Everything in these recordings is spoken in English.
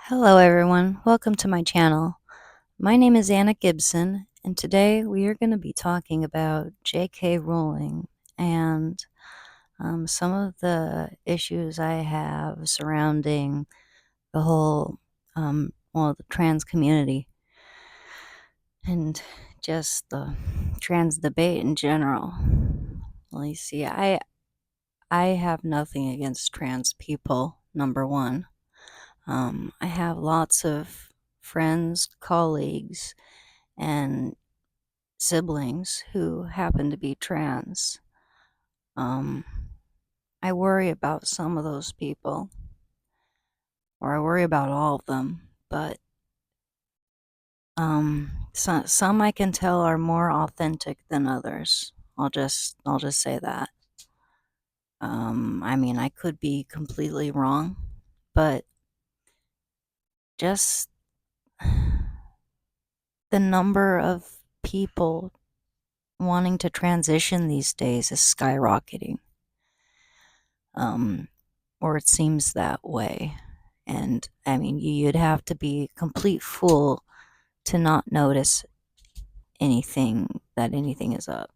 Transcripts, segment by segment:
Hello, everyone. Welcome to my channel. My name is Anna Gibson, and today we are going to be talking about JK Rowling and some of the issues I have surrounding the whole, the trans community and just the trans debate in general. Well, you see, I have nothing against trans people, number one. I have lots of friends, colleagues, and siblings who happen to be trans. Um, I worry about some of those people, or I worry about all of them, but some I can tell are more authentic than others. I'll just say that. I could be completely wrong, but just the number of people wanting to transition these days is skyrocketing. Or it seems that way. And you'd have to be a complete fool to not notice anything is up.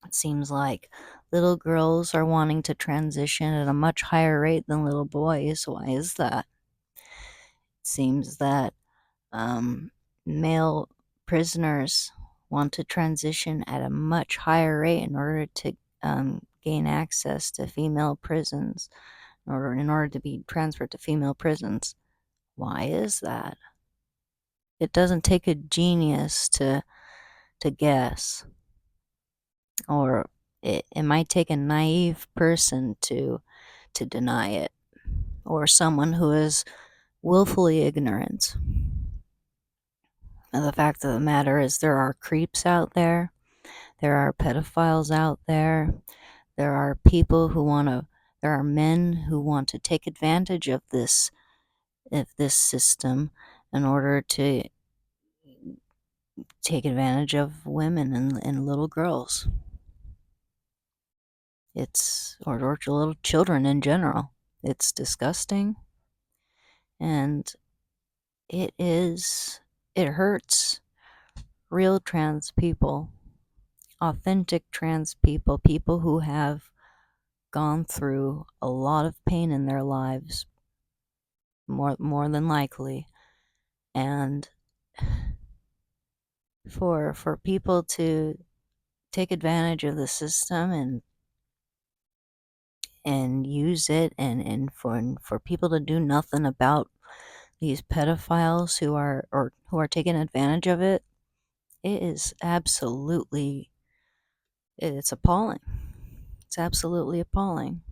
It seems like little girls are wanting to transition at a much higher rate than little boys. Why is that? It seems that male prisoners want to transition at a much higher rate in order to gain access to female prisons, or in order to be transferred to female prisons. Why is that? It doesn't take a genius to guess, or it might take a naive person to deny it, or someone who is willfully ignorant. And the fact of the matter is, there are creeps out there. There are pedophiles out there. There are people who there are men who want to take advantage of this system in order to take advantage of women and little girls. Or little children in general. It's disgusting, and it hurts real trans people, authentic trans people, people who have gone through a lot of pain in their lives, more than likely. And for people to take advantage of the system and use it, and for people to do nothing about these pedophiles who are taking advantage of it, it is absolutely, it's appalling. It's absolutely appalling.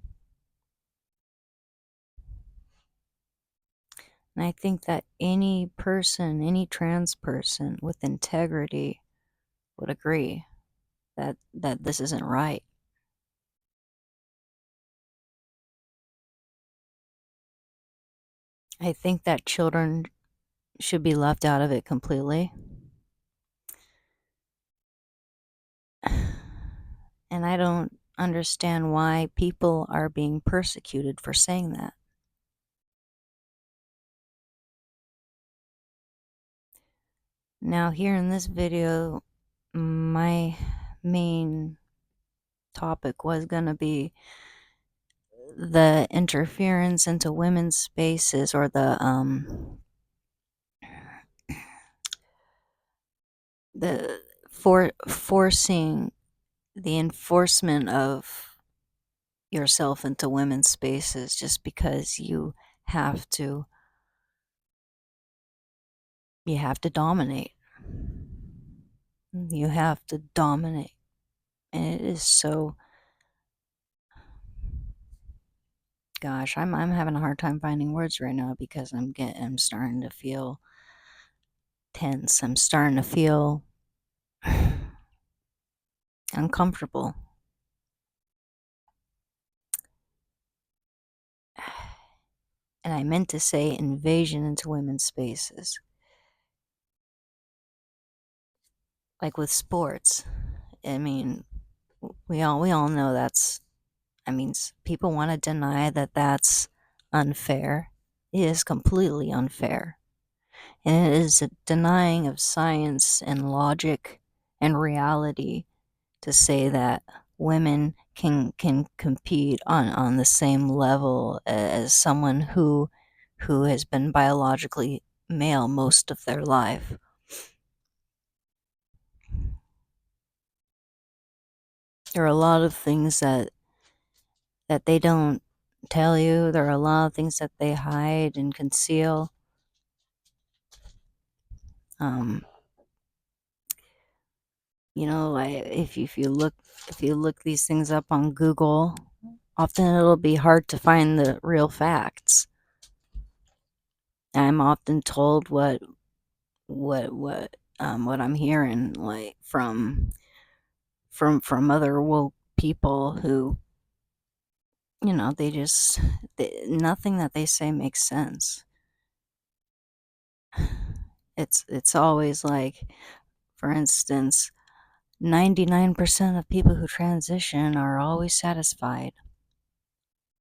And I think that any person, any trans person with integrity would agree that this isn't right. I think that children should be left out of it completely. And I don't understand why people are being persecuted for saying that. Now, here in this video, my main topic was going to be the interference into women's spaces, or the forcing the enforcement of yourself into women's spaces just because you have to dominate. You have to dominate. And it is so, gosh, I'm having a hard time finding words right now because I'm starting to feel tense. I'm starting to feel uncomfortable. And I meant to say invasion into women's spaces. Like with sports. We all know that's, people want to deny that that's unfair. is completely unfair, and it is a denying of science and logic and reality to say that women can compete on the same level as someone who has been biologically male most of their life. There are a lot of things that they don't tell you. There are a lot of things that they hide and conceal. Um, if you look these things up on Google, often it'll be hard to find the real facts. I'm often told what I'm hearing, like from other woke people who, nothing that they say makes sense. It's always like, for instance, 99% of people who transition are always satisfied.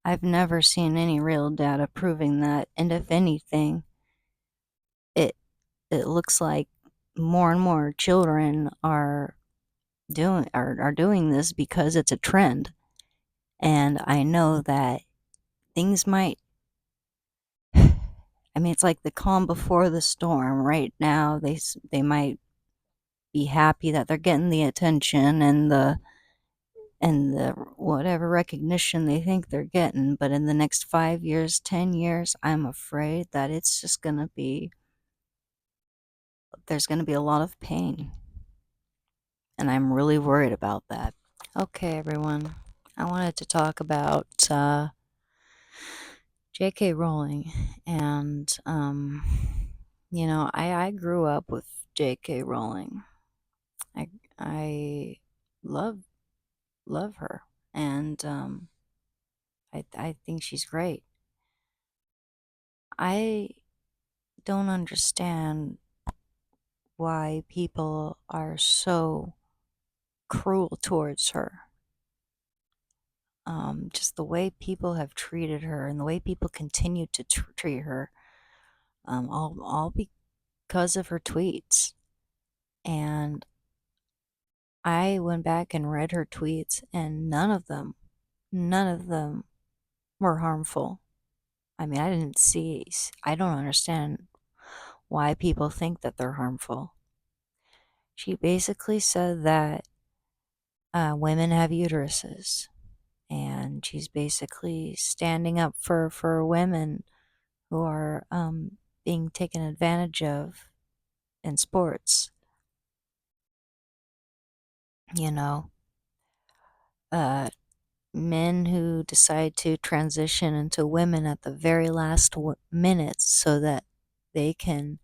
I've never seen any real data proving that, and if anything, it it looks like more and more children are doing this because it's a trend. And I know that things might, I mean, it's like the calm before the storm. Right now they might be happy that they're getting the attention and the whatever recognition they think they're getting, but in the next 5 years, 10 years, I'm afraid that it's just going to be there's going to be a lot of pain, and I'm really worried about that. Okay, everyone. I wanted to talk about JK Rowling, and I grew up with JK Rowling. I I love love her, and I think she's great. I don't understand why people are so cruel towards her. Just the way people have treated her and the way people continue to treat her, all because of her tweets. And I went back and read her tweets, and none of them were harmful. I mean, I don't understand why people think that they're harmful. She basically said that women have uteruses, and she's basically standing up for women who are being taken advantage of in sports. You know, uh, men who decide to transition into women at the very last minutes so that they can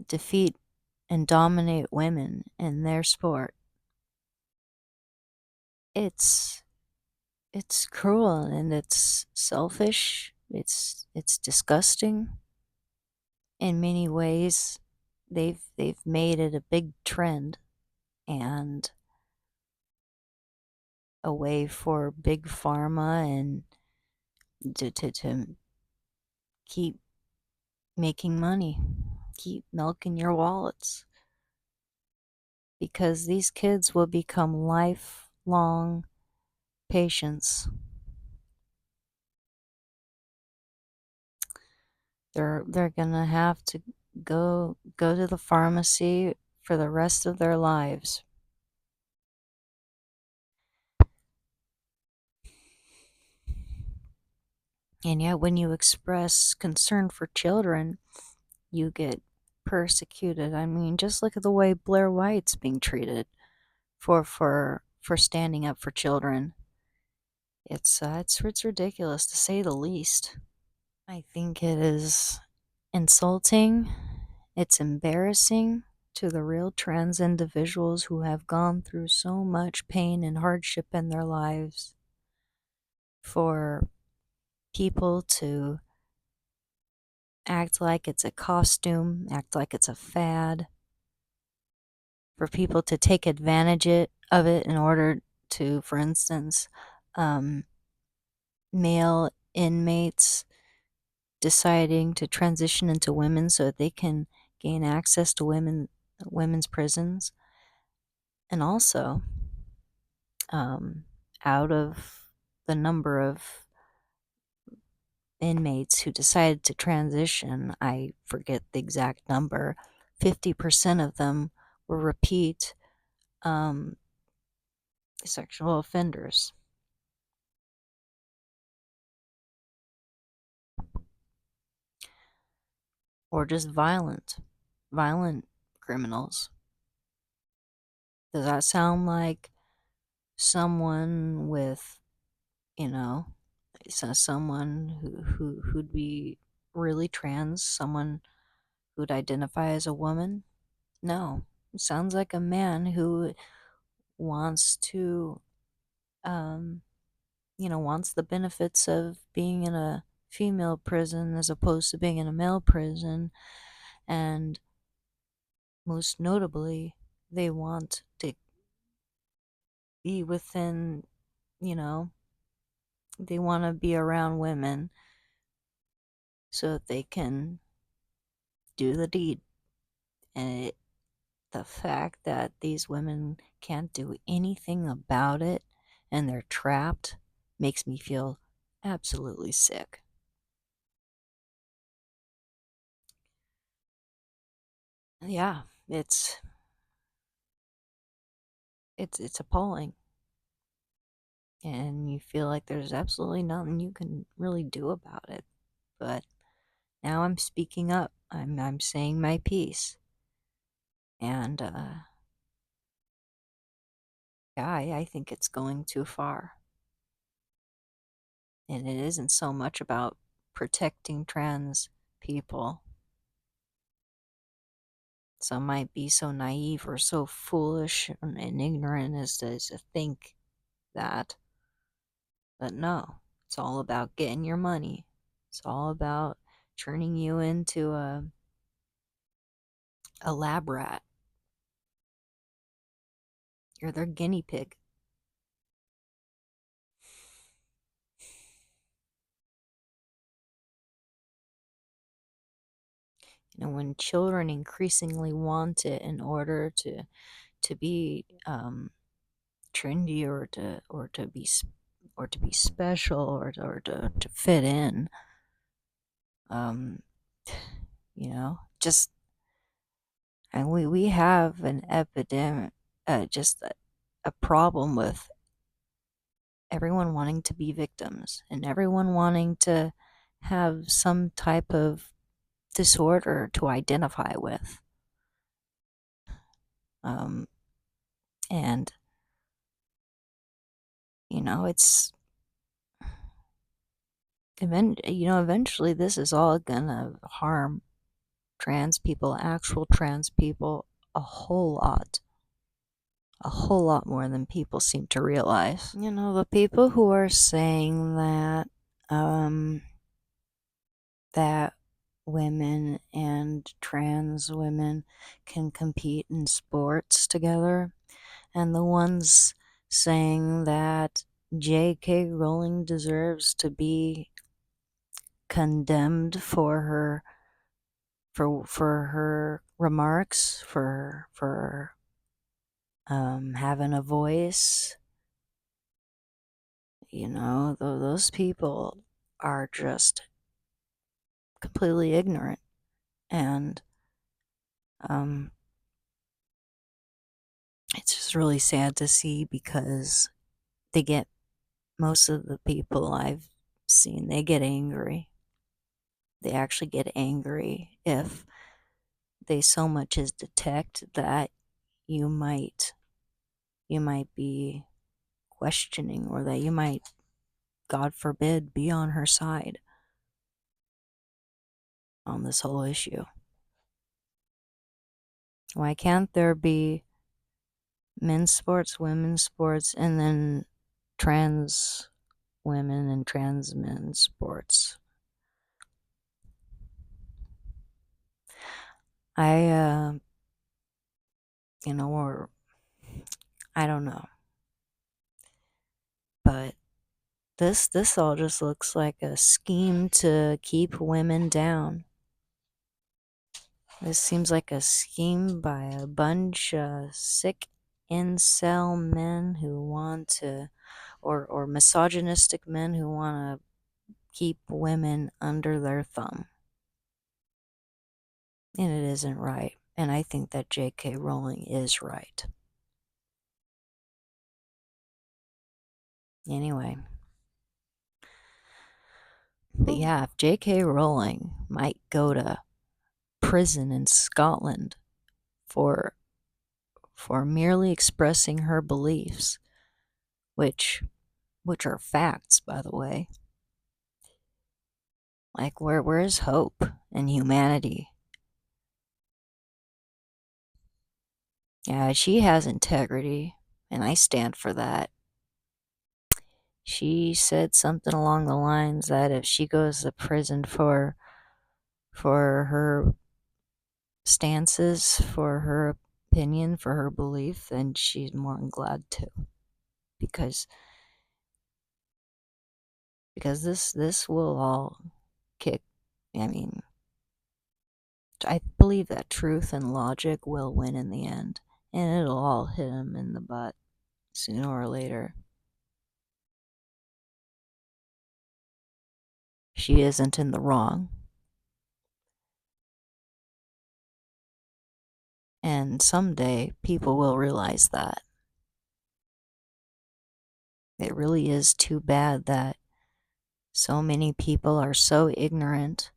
defeat and dominate women in their sport. It's it's cruel and it's selfish. It's disgusting in many ways. They've made it a big trend and a way for big pharma and to keep making money, keep milking your wallets, because these kids will become lifelong patients. They're gonna have to go to the pharmacy for the rest of their lives. And yet when you express concern for children, you get persecuted. I mean, just look at the way Blair White's being treated for standing up for children. It's ridiculous to say the least. I think it is insulting. It's embarrassing to the real trans individuals who have gone through so much pain and hardship in their lives for people to act like it's a costume, act like it's a fad, for people to take advantage of it in order to, for instance, um, male inmates deciding to transition into women so that they can gain access to women's prisons, and also um, out of the number of inmates who decided to transition, I forget the exact number, 50% of them were repeat um, sexual offenders or just violent criminals. Does that sound like someone with, you know, someone who'd be really trans, someone who'd identify as a woman? No. It sounds like a man who wants to, um, wants the benefits of being in a female prison as opposed to being in a male prison. And most notably, they want to be within, you know, they want to be around women so that they can do the deed. And the fact that these women can't do anything about it and they're trapped makes me feel absolutely sick. Yeah, it's appalling, and you feel like there's absolutely nothing you can really do about it. But now I'm speaking up. I'm saying my piece, and yeah, I think it's going too far, and it isn't so much about protecting trans people. Some might be so naive or so foolish and ignorant as to think that, but no, it's all about getting your money. It's all about turning you into a lab rat. You're their guinea pig. When children increasingly want it in order to be trendy or to be special or to fit in, um, just and we have an epidemic, just a problem with everyone wanting to be victims and everyone wanting to have some type of disorder to identify with. Um, and, it's, eventually this is all gonna harm trans people, actual trans people, a a whole lot more than people seem to realize. The people who are saying that women and trans women can compete in sports together, and the ones saying that JK Rowling deserves to be condemned for her remarks, for having a voice. Those people are just completely ignorant, and um, it's just really sad to see because they get most of the people I've seen, they get angry. They actually get angry if they so much as detect that you might you might be questioning, or that you might, God forbid, be on her side on this whole issue. Why can't there be men's sports, women's sports, and then trans women and trans men's sports? I, or I don't know, but This all just looks like a scheme to keep women down. This seems like a scheme by a bunch of sick incel men who want to, or misogynistic men who want to keep women under their thumb. And it isn't right. And I think that JK Rowling is right. Anyway. But yeah, if JK Rowling might go to prison in Scotland for merely expressing her beliefs, which are facts, by the way. Like, where is hope and humanity? Yeah, she has integrity, and I stand for that. She said something along the lines that if she goes to prison for her stances, for her opinion, for her belief, then she's more than glad to, because this will all kick. I mean, I believe that truth and logic will win in the end, and it'll all hit him in the butt sooner or later. She isn't in the wrong. And someday people will realize that. It really is too bad that so many people are so ignorant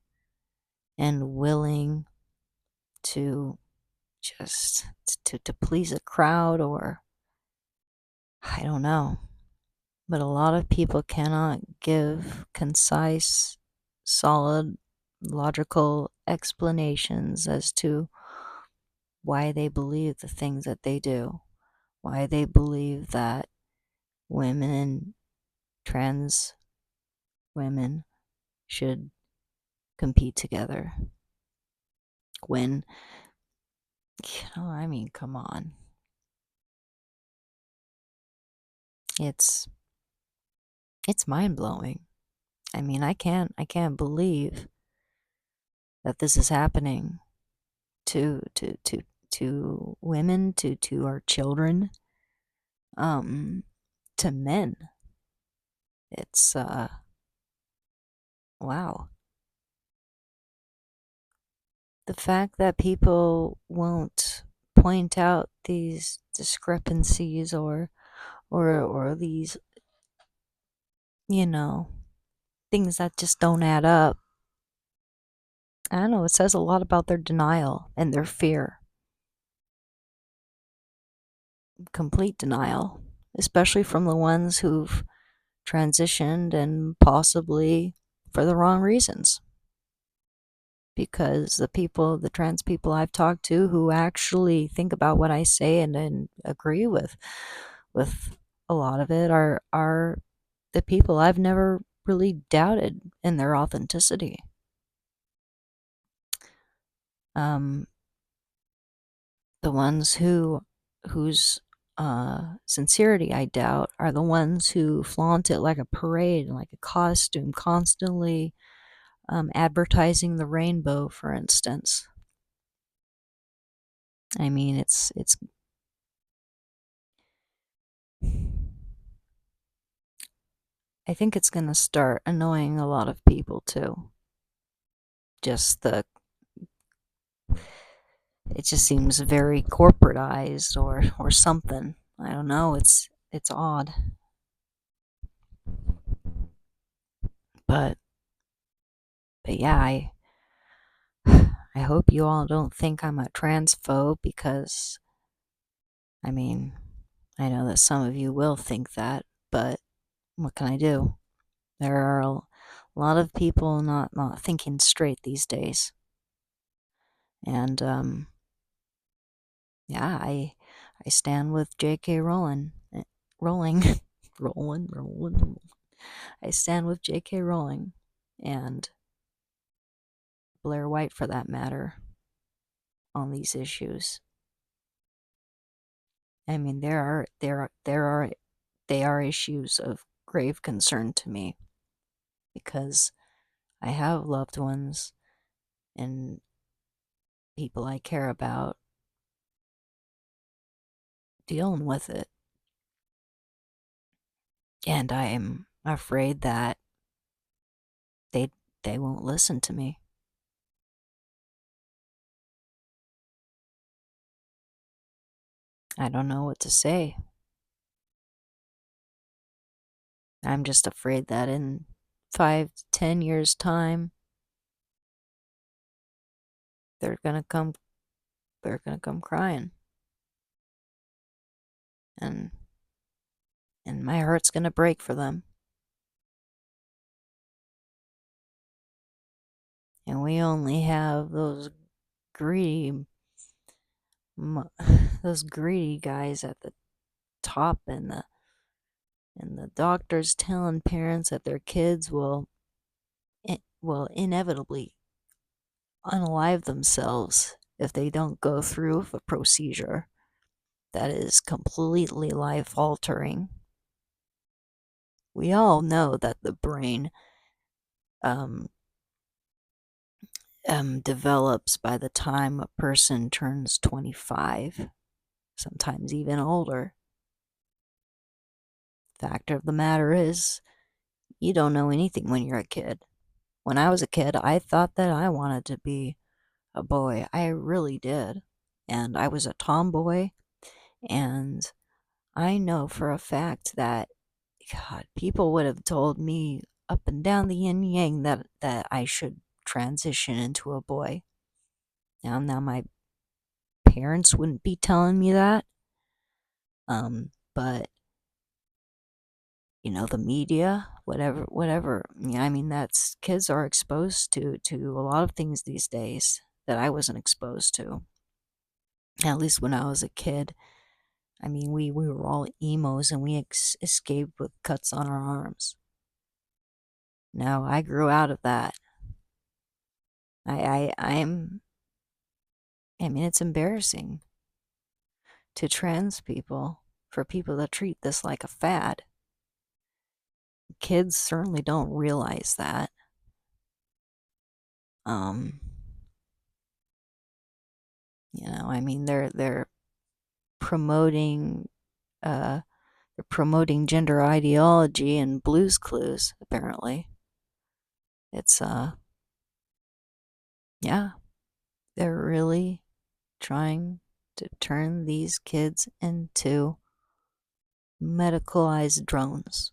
and willing to just to please a crowd, or I don't know. But a lot of people cannot give concise, solid, logical explanations as to why they believe the things that they do, why they believe that women and trans women should compete together. When, I mean, come on. It's mind-blowing. I mean, I can't believe that this is happening to women, to our children, um to men. It's wow. The fact that people won't point out these discrepancies, or these, you know, things that just don't add up. I don't know, it says a lot about their denial and their fear. Complete denial, especially from the ones who've transitioned, and possibly for the wrong reasons. Because the trans people I've talked to who actually think about what I say, and agree with a lot of it, are the people I've never really doubted in their authenticity. Um, the ones whose sincerity I doubt are the ones who flaunt it like a parade, like a costume, constantly advertising the rainbow, for instance. I mean, it's. I think it's gonna start annoying a lot of people too. Just the It just seems very corporatized, or something. I don't know. It's odd, but yeah, I hope you all don't think I'm a transphobe, because I mean, I know that some of you will think that, but what can I do? There are a lot of people not thinking straight these days, and yeah, I stand with JK Rowling. Rowling. Rowling. I stand with JK Rowling, and Blair White, for that matter, on these issues. I mean, there are issues of grave concern to me because I have loved ones and people I care about dealing with it. And I am afraid that they they won't listen to me. I don't know what to say. I'm just afraid that in 5 to 10 years' time, they're gonna come. They're gonna come crying, and my heart's gonna break for them. And we only have greedy, those greedy guys at the top, and the doctors telling parents that their kids will inevitably unalive themselves if they don't go through with a procedure that is completely life altering. We all know that the brain um, develops by the time a person turns 25, sometimes even older. Fact of the matter is, you don't know anything when you're a kid. When I was a kid, I thought that I wanted to be a boy. I really did. And I was a tomboy. And I know for a fact that, God, people would have told me up and down the yin yang that I should transition into a boy. Now my parents wouldn't be telling me that. But the media, whatever. Yeah, I mean, that's kids are exposed to a lot of things these days that I wasn't exposed to. At least when I was a kid. I mean, we were all emos and we escaped with cuts on our arms. No, I grew out of that. I'm. I mean, it's embarrassing to trans people, for people that treat this like a fad. Kids certainly don't realize that. Um, I mean, they're promoting uh they're promoting gender ideology and Blue's Clues. Apparently, it's yeah, they're really trying to turn these kids into medicalized drones.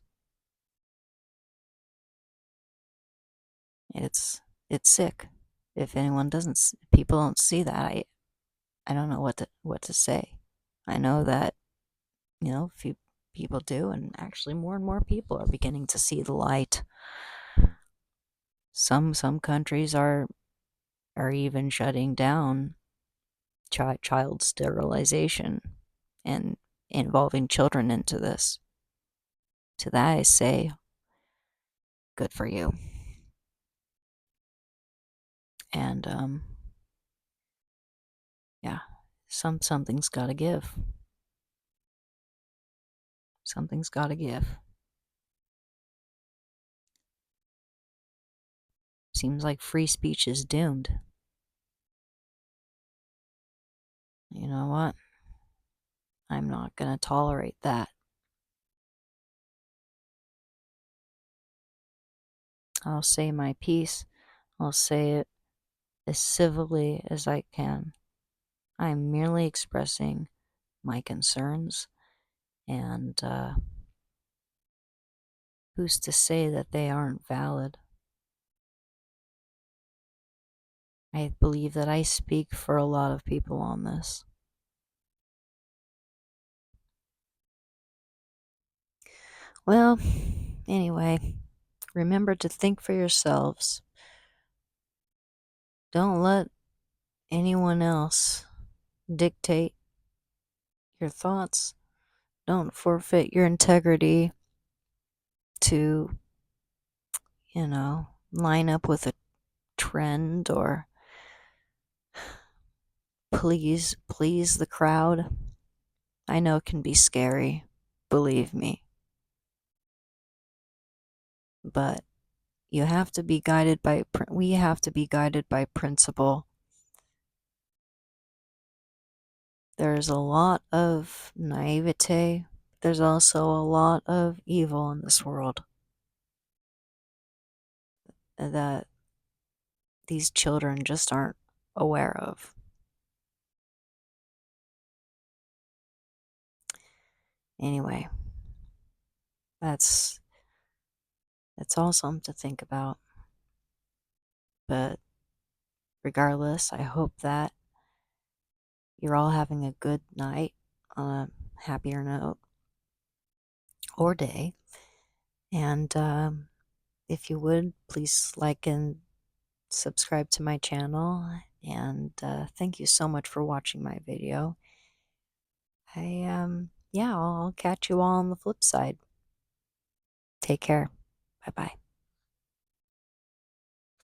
It's it's sick. If anyone doesn't, people don't see that, I don't know what to say. I know that few people do, and actually more and more people are beginning to see the light. Some countries are even shutting down child sterilization and involving children into this. To that I say, good for you. And yeah, something's got to give. Something's got to give. Seems like free speech is doomed. You know what? I'm not going to tolerate that. I'll say my piece. I'll say it as civilly as I can. I'm merely expressing my concerns, and who's to say that they aren't valid? I believe that I speak for a lot of people on this. Well, anyway, remember to think for yourselves. Don't let anyone else dictate your thoughts. Don't forfeit your integrity to, line up with a trend or please the crowd. I know it can be scary, believe me. but you have to be guided by, we have to be guided by principle. There's a lot of naivete. There's also a lot of evil in this world that these children just aren't aware of. Anyway, that's all something to think about. But regardless, I hope that you're all having a good night on a happier note or day. And if you would, please like and subscribe to my channel. And thank you so much for watching my video. Yeah, I'll catch you all on the flip side. Take care. Bye bye.